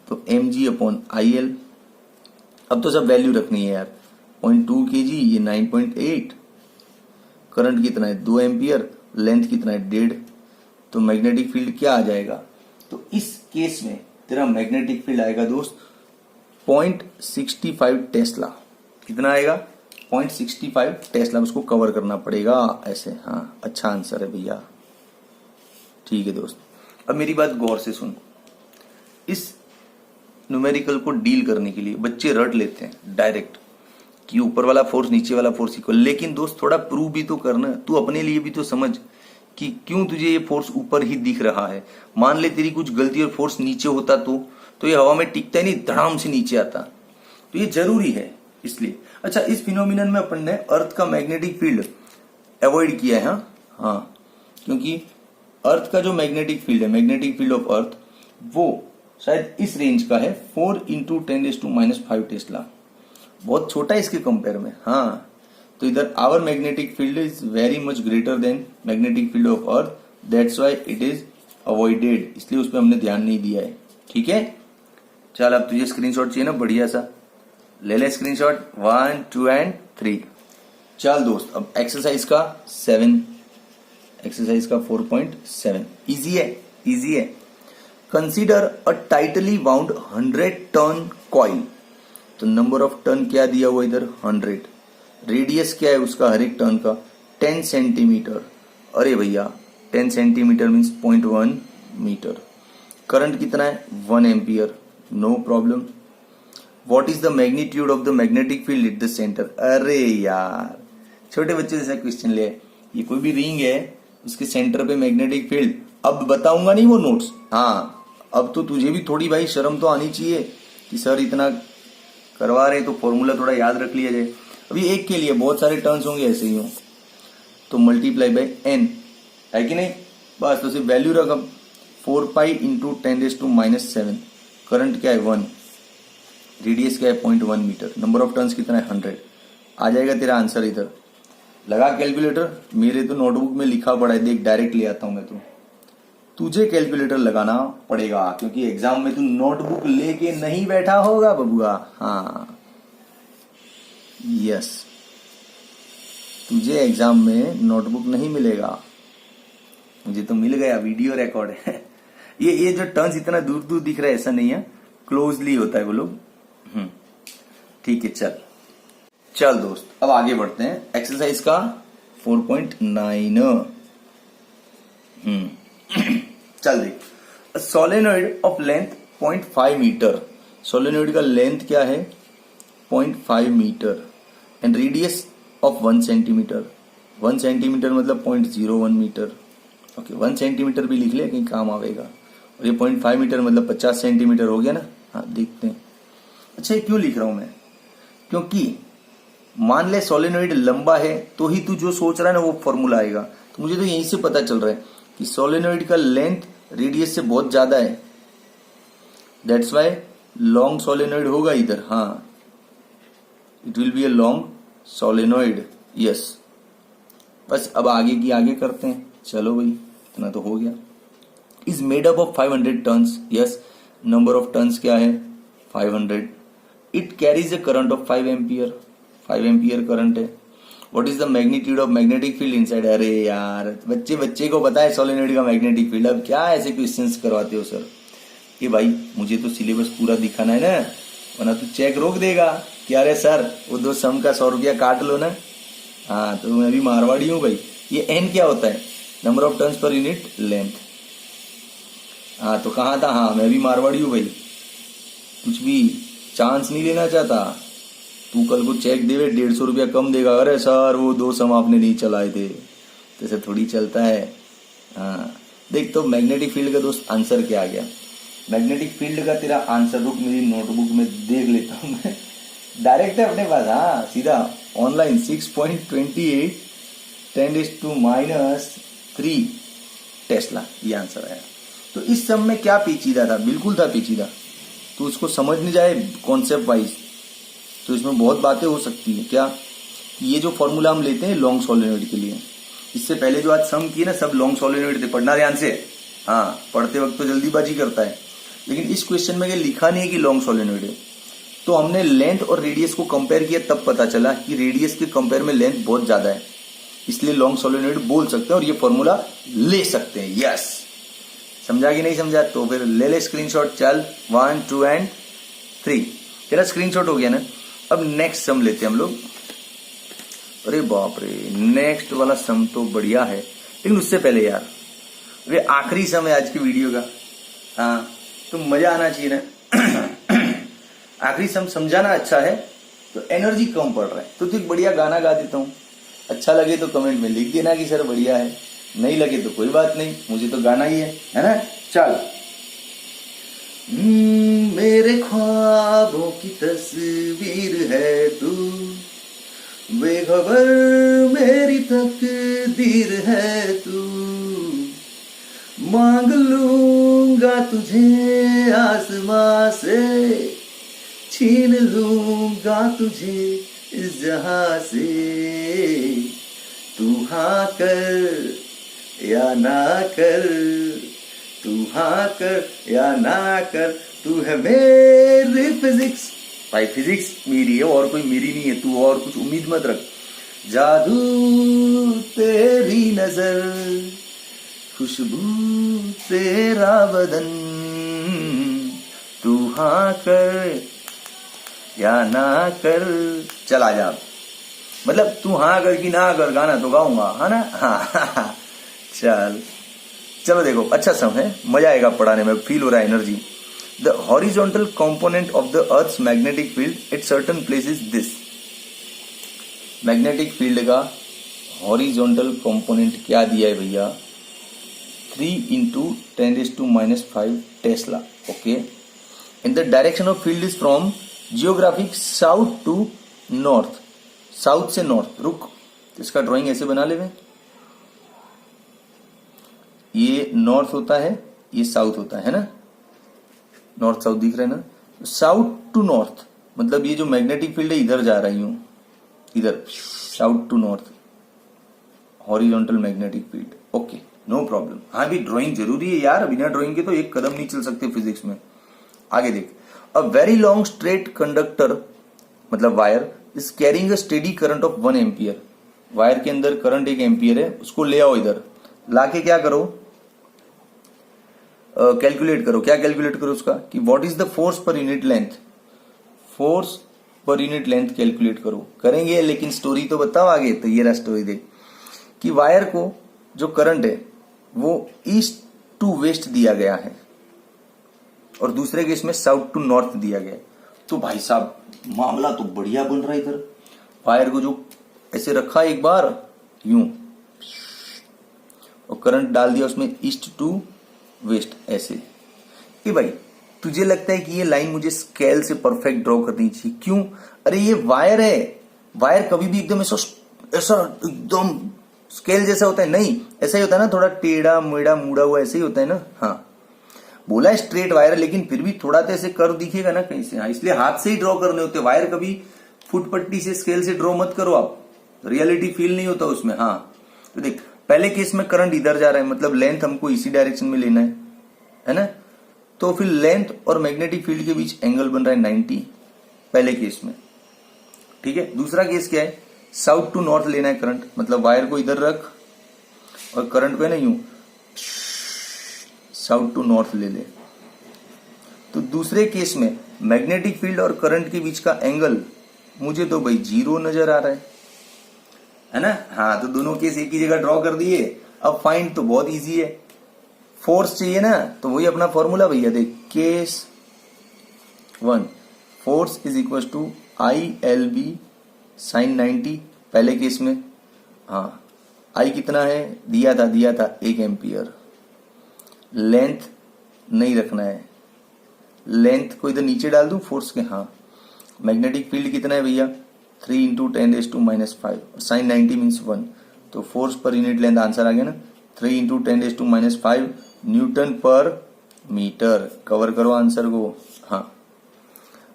तो mg अपॉन IL। अब तो सब वैल्यू रखनी है यार, 0.2 kg, ये 9.8, करंट कितना है 2 एम्पियर, लेंथ कितना है 1.5, तो मैग्नेटिक फील्ड क्या आ जाएगा? तो इस केस में तेरा मैग्नेटिक फील्ड आएगा दोस्त 0.65 टेस्ला। कितना आएगा? 0.65 टेस्ला उसको कवर करना पड़ेगा ऐसे। हाँ, अच्छा आंसर है भैया, ठीक है दोस्त। अब मेरी बात गौर से सुन, इस न्यूमेरिकल को डील करने के लिए बच्चे रट लेते हैं डायरेक्ट कि ऊपर वाला फोर्स नीचे वाला फोर्स इक्वल, लेकिन दोस्त थोड़ा प्रूव भी तो करना, तू अपने लिए भी तो समझ कि क्यों तुझे ये फोर्स ऊपर ही दिख रहा है। मान ले तेरी कुछ गलती और फोर्स नीचे होता तो ये हवा में टिकता ही नहीं, धड़ाम से नीचे आता। तो ये जरूरी है इसलिए। अच्छा, इस फिनोमिनन में अपन ने अर्थ का मैग्नेटिक फील्ड अवॉइड किया है। हाँ, क्योंकि अर्थ का जो मैग्नेटिक फील्ड है, मैग्नेटिक फील्ड ऑफ अर्थ, वो शायद इस रेंज का है 4 × 10⁻⁵ टेस्ला, बहुत छोटा है इसके कंपेयर में। हाँ, तो इधर our magnetic field is very much greater than magnetic field of earth, that's why it is avoided, इसलिए उस पर हमने ध्यान नहीं दिया है। ठीक है, चल अब तुझे स्क्रीनशॉट चाहिए ना बढ़िया सा, ले ले स्क्रीनशॉट 1, 2 एंड 3। चल दोस्त, अब एक्सरसाइज का 7, एक्सरसाइज का 4.7 इजी है, इजी है। Consider a tightly wound 100 turn coil, तो नंबर ऑफ टर्न क्या दिया हुआ इधर 100, रेडियस क्या है उसका हर एक टर्न का 10 सेंटीमीटर। अरे भैया 10 सेंटीमीटर मीन्स 0.1 मीटर। करंट कितना है 1 ampere, no problem. What is the magnitude of the magnetic field at the centre. अरे यार छोटे बच्चे जैसा क्वेश्चन ले, ये कोई भी रिंग है उसके सेंटर पे मैग्नेटिक फील्ड, अब बताऊंगा नहीं वो नोट्स। हाँ, अब तो तुझे भी थोड़ी भाई शर्म तो आनी चाहिए कि सर इतना करवा रहे तो फॉर्मूला थोड़ा याद रख लिया जाए। अभी एक के लिए बहुत सारे टर्न्स होंगे ऐसे ही हो, तो मल्टीप्लाई बाय n है कि नहीं, बस तो सिर्फ वैल्यू रकम 4π × 10⁻⁷। करंट क्या है 1, रेडियस क्या है 0.1 मीटर, नंबर ऑफ टर्न्स कितना है 100। आ जाएगा तेरा आंसर इधर। लगा कैलकुलेटर, मेरे तो नोटबुक में लिखा पड़ा है, देख डायरेक्ट ले आता हूं मैं, तो तुझे कैलकुलेटर लगाना पड़ेगा क्योंकि एग्जाम में तू नोटबुक लेके नहीं बैठा होगा बबुआ। हाँ यस, तुझे एग्जाम में नोटबुक नहीं मिलेगा, मुझे तो मिल गया, वीडियो रिकॉर्ड है। ये जो टर्न्स इतना दूर दूर दिख रहा है ऐसा नहीं है, क्लोजली होता है वो लोग। ठीक है, चल दोस्त अब आगे बढ़ते हैं एक्सरसाइज का 4.9। चल देख, solenoid of length 0.5 metre, solenoid का लेंथ क्या है 0.5 metre and radius of 1 centimetre. 1 centimetre मतलब 0.01 मीटर। ओके, 1 सेंटीमीटर भी लिख ले कहीं काम आवेगा। और ये 0.5 मीटर मतलब 50 सेंटीमीटर हो गया ना। हाँ देखते हैं। अच्छा, ये क्यों लिख रहा हूं मैं, क्योंकि मान ले सोलेनॉइड लंबा है तो ही तू जो सोच रहा है ना वो फॉर्मूला आएगा। तो मुझे तो यहीं से पता चल रहा है कि सोलेनॉइड का लेंथ रेडियस से बहुत ज्यादा है, दैट्स वाई लॉन्ग सोलेनॉइड होगा इधर। हाँ, it will be a long solenoid, yes. बस अब आगे की आगे करते हैं। चलो भाई, इतना तो हो गया। Is made up of 500 turns, yes. Number of turns क्या है 500। It carries a current of 5 ampere, 5 ampere current है। What is the magnitude of magnetic field inside. अरे यार बच्चे को पता है सोलेनॉइड का मैग्नेटिक फील्ड, अब क्या ऐसे क्वेश्चंस करवाते हो सर। ये भाई मुझे तो सिलेबस पूरा दिखाना है ना, वरना तू चेक रोक देगा कि अरे सर वो 2 सम का 100 रुपया काट लो ना। हाँ, तो मैं भी मारवाड़ी हूँ भाई। ये एन क्या होता है, number of turns per unit length. हाँ, तो कहाँ था, हाँ मैं भी मारवाड़ी हूँ भाई, कुछ भी चांस नहीं लेना चाहता। तू कल को चेक देवे 150 रुपया कम देगा, अरे सर वो 2 सम आपने नहीं चलाए थे, तो ऐसे थोड़ी चलता है। हाँ देख, तो मैग्नेटिक फील्ड का दोस्त आंसर क्या आ गया। मैग्नेटिक फील्ड का तेरा आंसर रुक मेरी नोटबुक में देख लेता हूँ मैं, डायरेक्ट है अपने पास। हाँ सीधा ऑनलाइन 6.28 10⁻³ टेस्ला, ये आंसर आया। तो इस सब में क्या पेचीदा था, बिल्कुल था पेचीदा। तो उसको समझ नहीं जाए कॉन्सेप्ट वाइज तो इसमें बहुत बातें हो सकती है। क्या, ये जो फॉर्मूला हम लेते हैं लॉन्ग सोलेनॉइड के लिए, इससे पहले जो आज सम किए ना सब लॉन्ग सोलेनॉइड थे, पढ़ना ध्यान से। हाँ, पढ़ते वक्त तो जल्दीबाजी करता है, लेकिन इस क्वेश्चन में लिखा नहीं है कि लॉन्ग सोलेनॉइड है। तो हमने लेंथ और रेडियस को कंपेयर किया, तब पता चला कि रेडियस के कंपेयर में लेंथ बहुत ज्यादा है, इसलिए लॉन्ग सोलेनॉइड बोल सकते हैं और ये फॉर्मूला ले सकते हैं। यस, समझा कि नहीं समझा, तो फिर ले ले स्क्रीनशॉट। चल 1, 2 एंड 3 तेरा स्क्रीनशॉट हो गया ना। अब नेक्स्ट सम लेते हैं हम लोग। अरे बाप रे, नेक्स्ट वाला सम तो बढ़िया है, लेकिन उससे पहले यार, अरे आखिरी सम है आज की वीडियो का। हाँ, तो मजा आना चाहिए ना। आखिरी सम समझाना अच्छा है, तो एनर्जी कम पड़ रहा है, तो एक बढ़िया गाना गा देता हूँ। अच्छा लगे तो कमेंट में लिख देना कि सर बढ़िया है, नहीं लगे तो कोई बात नहीं, मुझे तो गाना ही है ना। चल। मेरे ख्वाबों की तस्वीर है तू, बेखबर मेरी तकदीर है तू, मांग लूंगा तुझे आसमां से, छीन लूंगा तुझे इस जहां से, तू हाँ कर या ना कर, तू हाँ कर या ना कर, तू है मेरी फिजिक्स। भाई फिजिक्स मेरी है और कोई मेरी नहीं है, तू और कुछ उम्मीद मत रख। जादू तेरी नजर, खुशबू तेरा बदन, तू हाँ कर या ना कर। चल आ जा, मतलब तू हाँ कर कि ना कर, गाना तो गाऊंगा, है ना। हाँ चल, चलो देखो, अच्छा सम है, मजा आएगा पढ़ाने में, फील हो रहा है energy. The horizontal component of the earth's magnetic field at certain place is this. Magnetic field का हॉरिजॉन्टल कंपोनेंट क्या दिया है भैया? 3 × 10⁻⁵ tesla. Okay, in the direction of field is from geographic south to north, south से नॉर्थ। रुक, इसका ड्राइंग ऐसे बना ले। ये नॉर्थ होता है, ये साउथ होता है ना, नॉर्थ साउथ दिख रहा है ना। साउथ टू नॉर्थ मतलब ये जो मैग्नेटिक फील्ड है इधर जा रही हूं, इधर south to north, horizontal magnetic field. Okay, no problem. हाँ भी ड्राइंग जरूरी है यार, बिना ड्राइंग के तो एक कदम नहीं चल सकते फिजिक्स में। आगे देख, a very long straight conductor मतलब wire is carrying a steady current of 1 ampere. Wire के अंदर करंट 1 एम्पियर है, उसको ले आओ इधर, लाके क्या करो, कैलकुलेट करो। क्या कैलकुलेट करो उसका, कि what is the force per unit length, force per unit length calculate करो। करेंगे, लेकिन स्टोरी तो बताओ आगे। तो ये रहा स्टोरी, देख कि वायर को जो करंट है वो ईस्ट टू वेस्ट दिया गया है और दूसरे केस में साउथ टू नॉर्थ दिया गया है। तो भाई साहब मामला तो बढ़िया बन रहा है। इधर वायर को जो ऐसे रखा एक बार यूं और करंट डाल दिया उसमें ईस्ट टू वेस्ट ऐसे। कि भाई तुझे लगता है कि ये लाइन मुझे स्केल से परफेक्ट ड्रॉ करनी चाहिए, क्यों? अरे ये वायर है, वायर कभी भी एकदम ऐसा एकदम स्केल जैसा होता है नहीं, ऐसा ही होता है ना, थोड़ा टेढ़ा मेढ़ा मुड़ा हुआ ऐसे ही होता है ना। हाँ बोला है स्ट्रेट वायर, लेकिन फिर भी थोड़ा तो ऐसे कर्व दिखेगा ना कहीं से। हाँ, इसलिए हाथ से ही ड्रॉ करने होते वायर, कभी फुट पट्टी से स्केल से ड्रॉ मत करो आप, रियलिटी फील नहीं होता उसमें। हाँ तो देख, पहले केस में करंट इधर जा रहा है, मतलब लेंथ हमको इसी डायरेक्शन में लेना है ना। तो फिर लेंथ और मैग्नेटिक फील्ड के बीच एंगल बन रहा है 90 पहले केस में, ठीक है। दूसरा केस क्या है, साउथ टू नॉर्थ लेना है करंट, मतलब वायर को इधर रख और करंट को है ना यूं साउथ टू नॉर्थ ले ले। तो दूसरे केस में मैग्नेटिक फील्ड और करंट के बीच का एंगल मुझे तो भाई 0 नजर आ रहा है ना। हाँ तो दोनों केस एक ही जगह ड्रॉ कर दिए। अब फाइंड तो बहुत इजी है, फोर्स चाहिए ना, तो वही अपना फॉर्मूला भैया, देख case 1 force is equal to ILB sin 90 पहले केस में। हाँ आई कितना है, दिया था 1 एम्पियर। लेंथ नहीं रखना है, लेंथ को इधर नीचे डाल दूं फोर्स के। हाँ मैग्नेटिक फील्ड कितना है भैया, 3 × 10⁻⁵, sin 90 मीन्स 1, तो force per unit length answer आ गया ना, 3 × 10⁻⁵ न्यूटन पर मीटर। कवर करो आंसर को। हाँ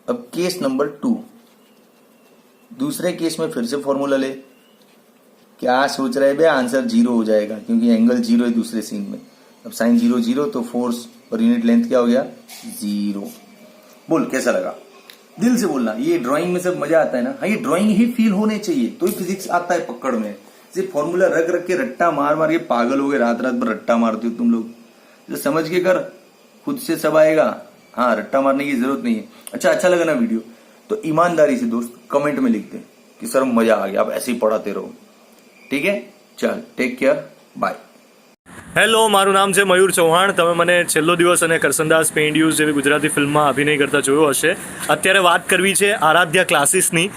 अब केस नंबर 2, दूसरे केस में फिर से फॉर्मूला ले। क्या सोच रहे भैया, आंसर 0 हो जाएगा क्योंकि एंगल 0 है दूसरे सीन में। अब साइन 0 0, तो फोर्स पर यूनिट लेंथ क्या हो गया, 0। बोल कैसा लगा, दिल से बोलना। ये ड्राइंग में सब मजा आता है ना। हाँ ये ड्राइंग ही फील होने चाहिए तो ही फिजिक्स आता है पकड़ में। सिर्फ फॉर्मूला रख रख के रट्टा मार मार के पागल हो गए, रात रात भर रट्टा मारते हो तुम लोग। जो समझ के कर, खुद से सब आएगा। हाँ रट्टा मारने की जरूरत नहीं है। अच्छा लगा ना वीडियो, तो ईमानदारी से दोस्त कमेंट में लिख दे कि सर मजा आ गया, आप ऐसे ही पढ़ाते रहो. ठीक है, ચાલ, ટેક કેર, બાય. હેલો, મારું નામ છે મયુર ચૌહાણ. તમે મને છેલ્લો દિવસ અને કરસનદાસ પેઇન્ડ્યુઝ જેવી ગુજરાતી ફિલ્મમાં અભિનય કરતા જોયો હશે. અત્યારે વાત કરવી છે આરાધ્યા ક્લાસીસની,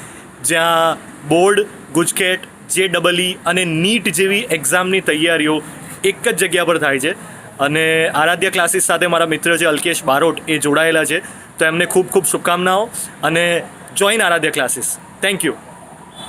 જ્યાં બોર્ડ, ગુજકેટ, JEE અને નીટ જેવી એક્ઝામની તૈયારીઓ એક જ જગ્યા પર થાય છે. અને આરાધ્યા ક્લાસીસ સાથે મારા મિત્ર છે અલ્કેશ બારોટ, એ જોડાયેલા છે. તો એમને ખૂબ ખૂબ શુભકામનાઓ અને join Aaradhya classes. Thank you.